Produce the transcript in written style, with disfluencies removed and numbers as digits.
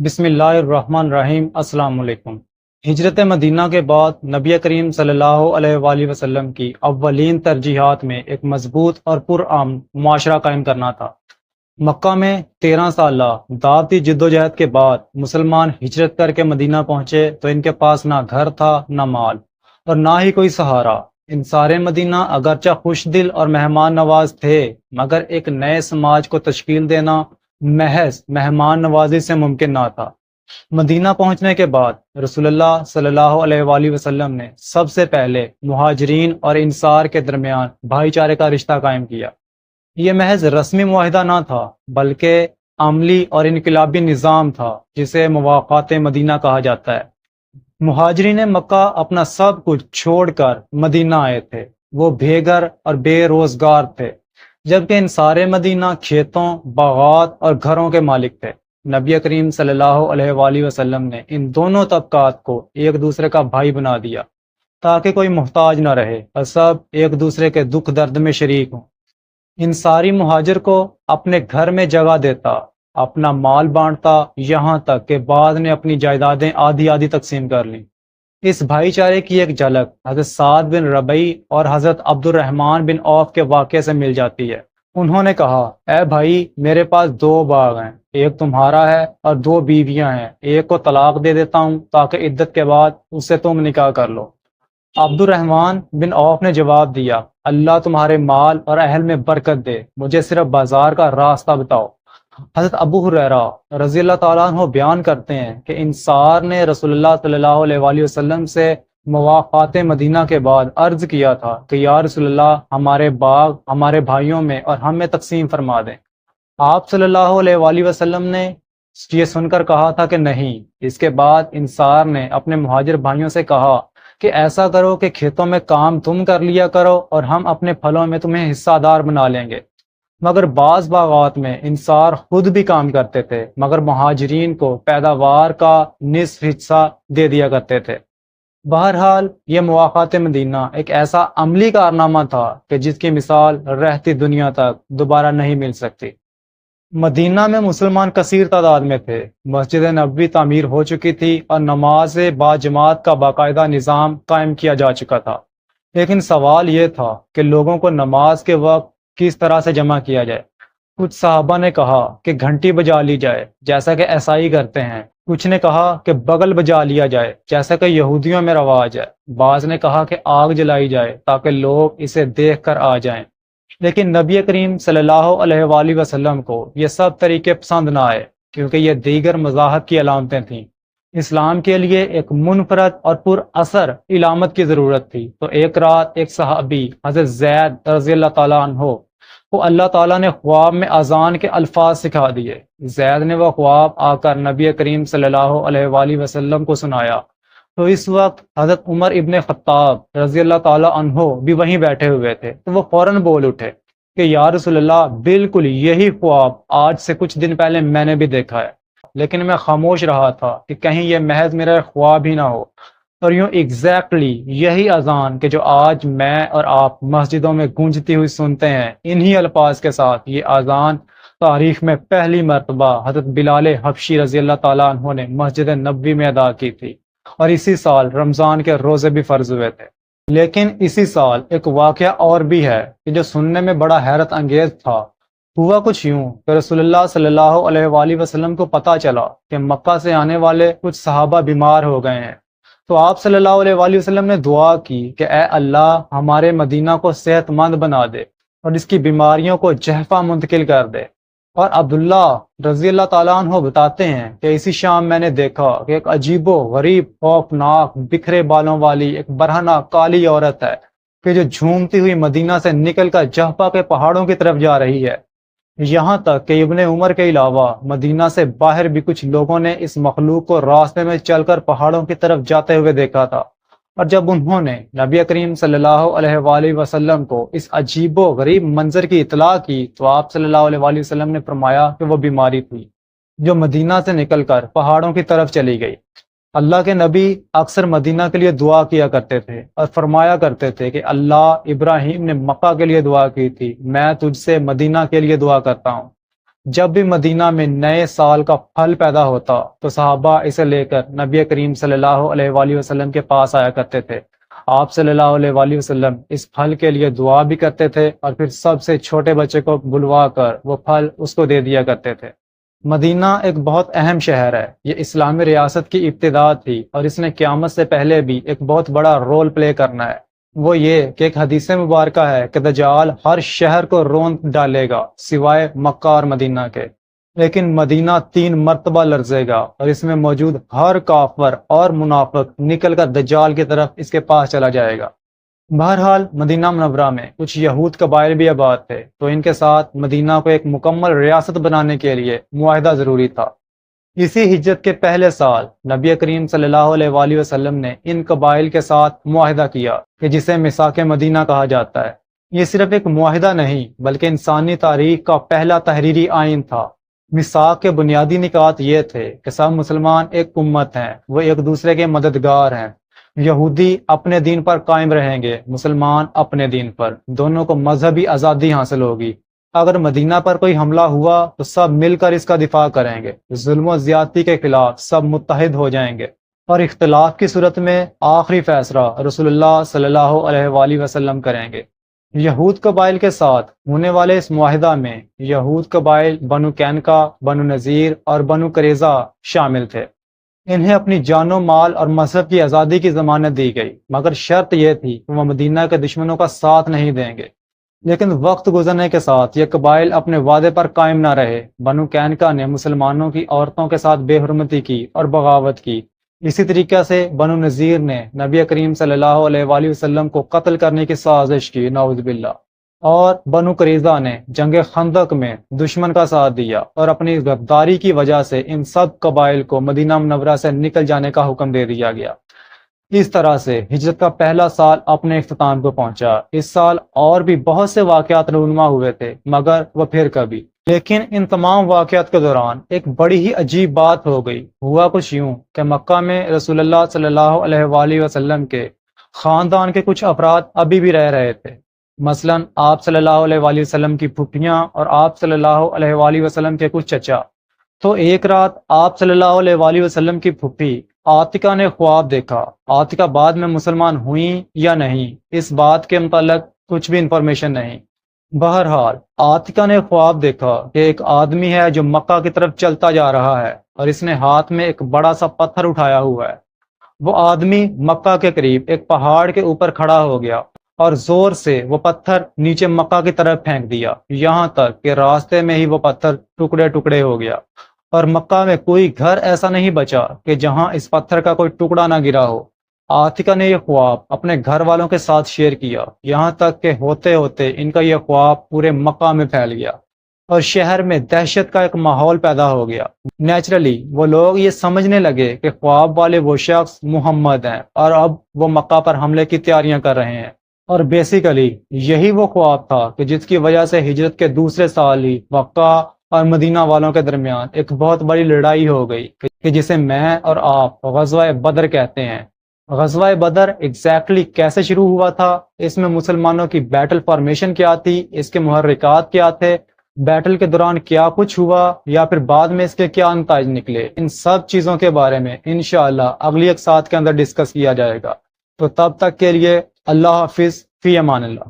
بسم اللہ الرحمن الرحیم۔ السلام علیکم۔ ہجرت مدینہ کے بعد نبی کریم صلی اللہ علیہ وآلہ وسلم کی اولین ترجیحات میں ایک مضبوط اور پرامن معاشرہ قائم کرنا تھا۔ مکہ میں 13 سالہ دعوتی جدوجہد کے بعد مسلمان ہجرت کر کے مدینہ پہنچے تو ان کے پاس نہ گھر تھا، نہ مال، اور نہ ہی کوئی سہارا۔ انصار مدینہ اگرچہ خوش دل اور مہمان نواز تھے، مگر ایک نئے سماج کو تشکیل دینا محض مہمان نوازی سے ممکن نہ تھا۔ مدینہ پہنچنے کے بعد رسول اللہ صلی اللہ علیہ وآلہ وسلم نے سب سے پہلے مہاجرین اور انصار کے درمیان بھائی چارے کا رشتہ قائم کیا۔ یہ محض رسمی معاہدہ نہ تھا، بلکہ عملی اور انقلابی نظام تھا جسے مواقعات مدینہ کہا جاتا ہے۔ مہاجرین مکہ اپنا سب کچھ چھوڑ کر مدینہ آئے تھے۔ وہ بے گھر اور بے روزگار تھے، جبکہ انصار مدینہ کھیتوں، باغات اور گھروں کے مالک تھے۔ نبی کریم صلی اللہ علیہ وآلہ وسلم نے ان دونوں طبقات کو ایک دوسرے کا بھائی بنا دیا تاکہ کوئی محتاج نہ رہے اور سب ایک دوسرے کے دکھ درد میں شریک ہوں۔ انصاری مہاجر کو اپنے گھر میں جگہ دیتا، اپنا مال بانٹتا، یہاں تک کہ بعض نے اپنی جائیدادیں آدھی آدھی تقسیم کر لیں۔ اس بھائی چارے کی ایک جھلک حضرت سعد بن ربیع اور حضرت عبد الرحمن بن عوف کے واقعے سے مل جاتی ہے۔ انہوں نے کہا، اے بھائی، میرے پاس 2 باغ ہیں، ایک تمہارا ہے اور 2 بیویاں ہیں، ایک کو طلاق دے دیتا ہوں تاکہ عدت کے بعد اس سے تم نکاح کر لو۔ عبد الرحمن بن عوف نے جواب دیا، اللہ تمہارے مال اور اہل میں برکت دے، مجھے صرف بازار کا راستہ بتاؤ۔ حضرت ابو ہریرہ رضی اللہ تعالیٰ عنہ بیان کرتے ہیں کہ انصار نے رسول اللہ صلی اللہ علیہ وآلہ وسلم سے مواقعات مدینہ کے بعد عرض کیا تھا کہ یا رسول اللہ، ہمارے باغ ہمارے بھائیوں میں اور ہم میں تقسیم فرما دیں۔ آپ صلی اللہ علیہ وآلہ وسلم نے یہ سن کر کہا تھا کہ نہیں۔ اس کے بعد انصار نے اپنے مہاجر بھائیوں سے کہا کہ ایسا کرو کہ کھیتوں میں کام تم کر لیا کرو اور ہم اپنے پھلوں میں تمہیں حصہ دار بنا لیں گے۔ مگر بعض باغات میں انصار خود بھی کام کرتے تھے، مگر مہاجرین کو پیداوار کا نصف حصہ دے دیا کرتے تھے۔ بہرحال یہ مواقعات مدینہ ایک ایسا عملی کارنامہ تھا کہ جس کی مثال رہتی دنیا تک دوبارہ نہیں مل سکتی۔ مدینہ میں مسلمان کثیر تعداد میں تھے، مسجد نبوی تعمیر ہو چکی تھی اور نماز با جماعت کا باقاعدہ نظام قائم کیا جا چکا تھا۔ لیکن سوال یہ تھا کہ لوگوں کو نماز کے وقت کس طرح سے جمع کیا جائے۔ کچھ صحابہ نے کہا کہ گھنٹی بجا لی جائے جیسا کہ عیسائی کرتے ہیں، کچھ نے کہا کہ بغل بجا لیا جائے جیسا کہ یہودیوں میں رواج ہے، بعض نے کہا کہ آگ جلائی جائے تاکہ لوگ اسے دیکھ کر آ جائیں۔ لیکن نبی کریم صلی اللہ علیہ وآلہ وسلم کو یہ سب طریقے پسند نہ آئے، کیونکہ یہ دیگر مذاہب کی علامتیں تھیں۔ اسلام کے لیے ایک منفرد اور پر اثر علامت کی ضرورت تھی۔ تو ایک رات ایک صحابی حضرت زید رضی اللہ تعالیٰ عنہ کو اللہ تعالیٰ نے خواب میں اذان کے الفاظ سکھا دیے۔ زید نے وہ خواب آ کر نبی کریم صلی اللہ علیہ وآلہ وسلم کو سنایا تو اس وقت حضرت عمر ابن خطاب رضی اللہ تعالیٰ عنہ بھی وہیں بیٹھے ہوئے تھے، تو وہ فوراً بول اٹھے کہ یا رسول اللہ، بالکل یہی خواب آج سے کچھ دن پہلے میں نے بھی دیکھا ہے، لیکن میں خاموش رہا تھا کہ کہیں یہ محض میرا خواب ہی نہ ہو۔ اور یوں ایگزیکٹلی یہی اذان کہ جو آج میں اور آپ مسجدوں میں گونجتی ہوئی سنتے ہیں، انہی الفاظ کے ساتھ یہ اذان تاریخ میں پہلی مرتبہ حضرت بلال حبشی رضی اللہ تعالیٰ عنہ نے مسجد نبوی میں ادا کی تھی، اور اسی سال رمضان کے روزے بھی فرض ہوئے تھے۔ لیکن اسی سال ایک واقعہ اور بھی ہے کہ جو سننے میں بڑا حیرت انگیز تھا۔ ہوا کچھ یوں کہ رسول اللہ صلی اللہ علیہ وآلہ وسلم کو پتہ چلا کہ مکہ سے آنے والے کچھ صحابہ بیمار ہو گئے ہیں، تو آپ صلی اللہ علیہ وآلہ وسلم نے دعا کی کہ اے اللہ، ہمارے مدینہ کو صحت مند بنا دے اور اس کی بیماریوں کو جہفہ منتقل کر دے۔ اور عبداللہ رضی اللہ تعالیٰ عنہ بتاتے ہیں کہ اسی شام میں نے دیکھا کہ ایک عجیب و غریب، خوفناک، بکھرے بالوں والی ایک برہنہ کالی عورت ہے کہ جو جھومتی ہوئی مدینہ سے نکل کر جہفہ کے پہاڑوں کی طرف جا رہی ہے۔ یہاں تک کہ ابن عمر کے علاوہ مدینہ سے باہر بھی کچھ لوگوں نے اس مخلوق کو راستے میں چل کر پہاڑوں کی طرف جاتے ہوئے دیکھا تھا۔ اور جب انہوں نے نبی کریم صلی اللہ علیہ وآلہ وسلم کو اس عجیب و غریب منظر کی اطلاع کی تو آپ صلی اللہ علیہ وآلہ وسلم نے فرمایا کہ وہ بیماری تھی جو مدینہ سے نکل کر پہاڑوں کی طرف چلی گئی۔ اللہ کے نبی اکثر مدینہ کے لیے دعا کیا کرتے تھے اور فرمایا کرتے تھے کہ اللہ، ابراہیم نے مکہ کے لیے دعا کی تھی، میں تجھ سے مدینہ کے لیے دعا کرتا ہوں۔ جب بھی مدینہ میں نئے سال کا پھل پیدا ہوتا تو صحابہ اسے لے کر نبی کریم صلی اللہ علیہ وآلہ وسلم کے پاس آیا کرتے تھے۔ آپ صلی اللہ علیہ وآلہ وسلم اس پھل کے لیے دعا بھی کرتے تھے اور پھر سب سے چھوٹے بچے کو بلوا کر وہ پھل اس کو دے دیا کرتے تھے۔ مدینہ ایک بہت اہم شہر ہے، یہ اسلامی ریاست کی ابتدا تھی اور اس نے قیامت سے پہلے بھی ایک بہت بڑا رول پلے کرنا ہے۔ وہ یہ کہ ایک حدیث مبارکہ ہے کہ دجال ہر شہر کو روند ڈالے گا سوائے مکہ اور مدینہ کے، لیکن مدینہ 3 مرتبہ لرزے گا اور اس میں موجود ہر کافر اور منافق نکل کر دجال کی طرف اس کے پاس چلا جائے گا۔ بہرحال مدینہ منورہ میں کچھ یہود قبائل بھی آباد تھے، تو ان کے ساتھ مدینہ کو ایک مکمل ریاست بنانے کے لیے معاہدہ ضروری تھا۔ اسی ہجرت کے پہلے سال نبی کریم صلی اللہ علیہ وآلہ وسلم نے ان قبائل کے ساتھ معاہدہ کیا کہ جسے میثاق مدینہ کہا جاتا ہے۔ یہ صرف ایک معاہدہ نہیں بلکہ انسانی تاریخ کا پہلا تحریری آئین تھا۔ میثاق کے بنیادی نکات یہ تھے کہ سب مسلمان ایک امت ہیں، وہ ایک دوسرے کے مددگار ہیں۔ یہودی اپنے دین پر قائم رہیں گے، مسلمان اپنے دین پر، دونوں کو مذہبی آزادی حاصل ہوگی۔ اگر مدینہ پر کوئی حملہ ہوا تو سب مل کر اس کا دفاع کریں گے، ظلم و زیادتی کے خلاف سب متحد ہو جائیں گے، اور اختلاف کی صورت میں آخری فیصلہ رسول اللہ صلی اللہ علیہ وآلہ وسلم کریں گے۔ یہود قبائل کے ساتھ ہونے والے اس معاہدہ میں یہود قبائل بنو قینقاع، بنو نذیر اور بنو قریظہ شامل تھے۔ انہیں اپنی جان و مال اور مذہب کی آزادی کی ضمانت دی گئی، مگر شرط یہ تھی کہ وہ مدینہ کے دشمنوں کا ساتھ نہیں دیں گے۔ لیکن وقت گزرنے کے ساتھ یہ قبائل اپنے وعدے پر قائم نہ رہے۔ بنو قینقاع نے مسلمانوں کی عورتوں کے ساتھ بے حرمتی کی اور بغاوت کی۔ اسی طریقے سے بنو نذیر نے نبی کریم صلی اللہ علیہ وآلہ وسلم کو قتل کرنے کی سازش کی، نعوذ باللہ۔ اور بنو قریظہ نے جنگ خندق میں دشمن کا ساتھ دیا اور اپنی غداری کی وجہ سے ان سب قبائل کو مدینہ منورہ سے نکل جانے کا حکم دے دیا گیا۔ اس طرح سے ہجرت کا پہلا سال اپنے اختتام کو پہنچا۔ اس سال اور بھی بہت سے واقعات رونما ہوئے تھے، مگر وہ پھر کبھی۔ لیکن ان تمام واقعات کے دوران ایک بڑی ہی عجیب بات ہو گئی۔ ہوا کچھ یوں کہ مکہ میں رسول اللہ صلی اللہ علیہ وآلہ وسلم کے خاندان کے کچھ افراد ابھی بھی رہ رہے تھے۔ مثلا آپ صلی اللہ علیہ وآلہ وسلم کی پھوپھیاں اور آپ صلی اللہ علیہ وآلہ وسلم کے کچھ چچا۔ تو ایک رات آپ صلی اللہ علیہ وآلہ وسلم کی پھوپھی عاتقہ نے خواب دیکھا۔ عاتقہ بعد میں مسلمان ہوئیں یا نہیں، اس بات کے متعلق کچھ بھی انفارمیشن نہیں۔ بہرحال عاتقہ نے خواب دیکھا کہ ایک آدمی ہے جو مکہ کی طرف چلتا جا رہا ہے اور اس نے ہاتھ میں ایک بڑا سا پتھر اٹھایا ہوا ہے۔ وہ آدمی مکہ کے قریب ایک پہاڑ کے اوپر کھڑا ہو گیا اور زور سے وہ پتھر نیچے مکہ کی طرف پھینک دیا، یہاں تک کہ راستے میں ہی وہ پتھر ٹکڑے ٹکڑے ہو گیا، اور مکہ میں کوئی گھر ایسا نہیں بچا کہ جہاں اس پتھر کا کوئی ٹکڑا نہ گرا ہو۔ عاتقہ نے یہ خواب اپنے گھر والوں کے ساتھ شیئر کیا، یہاں تک کہ ہوتے ہوتے ان کا یہ خواب پورے مکہ میں پھیل گیا اور شہر میں دہشت کا ایک ماحول پیدا ہو گیا۔ نیچرلی وہ لوگ یہ سمجھنے لگے کہ خواب والے وہ شخص محمد ہیں اور اب وہ مکہ پر حملے کی تیاریاں کر رہے ہیں۔ اور بیسیکلی یہی وہ خواب تھا کہ جس کی وجہ سے ہجرت کے دوسرے سال ہی مکہ اور مدینہ والوں کے درمیان ایک بہت بڑی لڑائی ہو گئی کہ جسے میں اور آپ غزوہ بدر کہتے ہیں۔ غزوہ بدر ایگزیکٹلی کیسے شروع ہوا تھا، اس میں مسلمانوں کی بیٹل فارمیشن کیا تھی، اس کے محرکات کیا تھے، بیٹل کے دوران کیا کچھ ہوا، یا پھر بعد میں اس کے کیا نتائج نکلے، ان سب چیزوں کے بارے میں انشاءاللہ اگلی ایک ساتھ کے اندر ڈسکس کیا جائے گا۔ تو تب تک کے لیے اللہ حافظ، فی امان اللہ۔